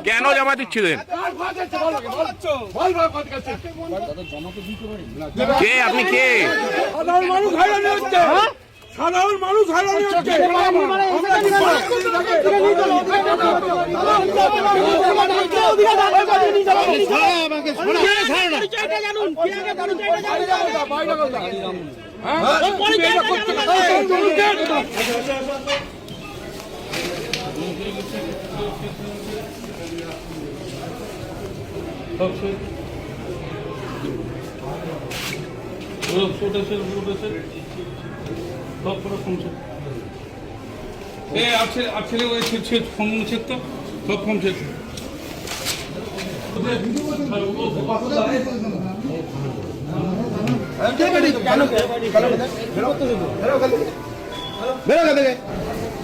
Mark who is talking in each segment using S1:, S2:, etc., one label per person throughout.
S1: কেন জমা দিচ্ছিলেন? কে আপনি কে?
S2: সাধারণ মানুষ হয়রানি হচ্ছে, সাধারণ মানুষ হয়রানি হচ্ছে।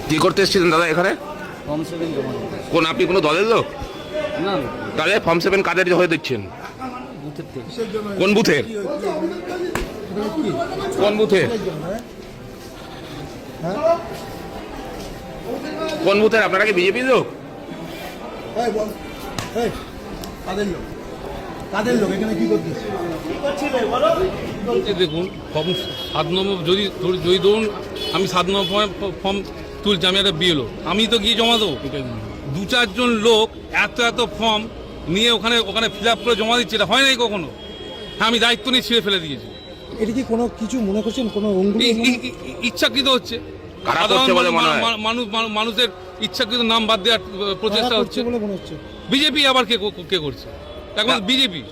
S1: কি করতে এসেছিলেন দাদা এখানে? কোন আপনি কোনো দলের লোক? তাহলে ফর্ম 7 কাদের হয়ে দিচ্ছেন? কোন বুথের? কোন বুথের? কোন বুথের? আপনারা কি বিজেপির লোক?
S3: দেখুন, ফর্ম 7 নম্বর যদি ধরুন আমি 7 নম্বর ফর্ম তুলছি, আমি একটা বিএলও, আমি তো গিয়ে জমা দেবো। 2-4 জন লোক এত ফর্ম নিয়ে ওখানে ফিল আপ করে জমা দিচ্ছে, এটা হয় নাই কখনো। হ্যাঁ, আমি দায়িত্ব নিয়ে ছিঁড়ে ফেলে দিয়েছি।
S2: এটা কি কোনো কিছু মনে করছেন, কোনো
S3: ইচ্ছাকৃত হচ্ছে?
S1: সাধারণ
S3: মানুষের ইচ্ছাকৃত নাম বাদ দেওয়ার প্রচেষ্টা হচ্ছে
S2: বলে মনে হচ্ছে।
S3: বিজেপি আবার কে করছে? এখন বিজেপি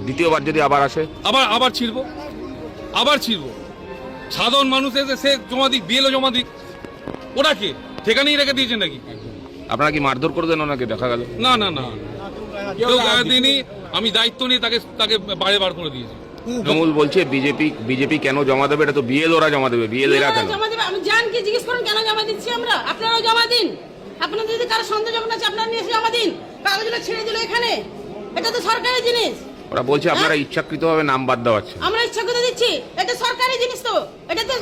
S1: দ্বিতীয়বার যদি আবার আসে
S3: আবার ছিড়ব। সাধারণ মানুষ এসে সে জমা দিক, বিএলও জমা দিক, ওরা কে সেখানেই রেখে দিয়েছেন নাকি?
S1: আপনারা কি মারধর করে দেন ওনাকে? দেখা গেল
S3: না, কেউ গায়ে দিইনি, আমি দায়িত্ব নিয়ে তাকে বাইরে বার করে দিয়েছি।
S1: তৃণমূল বলছে বিজেপি কেন জমা দেবে? এটা তো বিএলওরা জমা দেবে, বিএলএরা কেন
S4: জমা দেবে? আমি জানকে জিজ্ঞেস করুন কেন জমা দিচ্ছি আমরা। আপনারাও জমা দিন, আপনাদের যদি কারো সন্দেহ যখন আছে আপনারা নিয়ে এসে জমা দিন। কাগজগুলো ছেড়ে দিল এখানে, এটা তো সরকারি জিনিস।
S1: ওরা বলছে আপনারা ইচ্ছাকৃতভাবে নাম বাদ দেওয়াচ্ছে।
S4: আমরা ইচ্ছাকৃত দিচ্ছি, এটা সরকারি জিনিস। তো এটা তো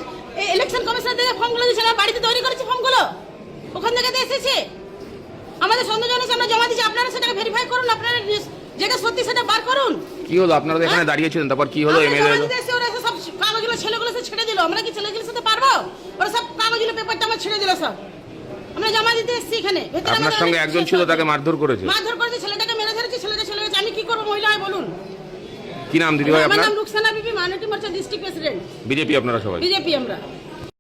S4: ইলেকশন কমিশনার থেকে ফর্মগুলো দিয়েছে, আমরা বাড়িতে তৈরি করেছি ফর্মগুলো, ওখান থেকে তো এসেছে। আমাদের সন্দেহ জন্য আমরা জমা দিচ্ছি, আপনারা সেটাকে ভেরিফাই করুন, আপনারা যেটা সত্যি সেটা বার করুন।
S1: কি হলো? আপনারা এখানে দাঁড়িয়েছিলেন, তারপর কি হলো? এমএলএ
S4: সব কাগজগুলো ছেলেগুলো ছেড়ে দিল, আমরা কি ছেলেগুলোর সাথে পারবো? ওরা সব কাগজগুলো পেপারটা আমার ছেড়ে দিল সব। আমরা জমা দিতে এসেছি এখানে।
S1: আপনার সঙ্গে একজন ছিল, তাকে মারধর করেছে।
S4: ছেলেটাকে মেরে ধরেছে, ছেলেটা চলে গেছে। আমি কি করবো? মহিলা হয় বলুন।
S1: কি নাম দিদি ভাই আপনার?
S4: আমার নাম রুকসানা বিবি, মাইনরিটি মোর্চা ডিস্ট্রিক্ট প্রেসিডেন্ট।
S1: বিজেপি আপনারা সবাই?
S4: বিজেপি আমরা।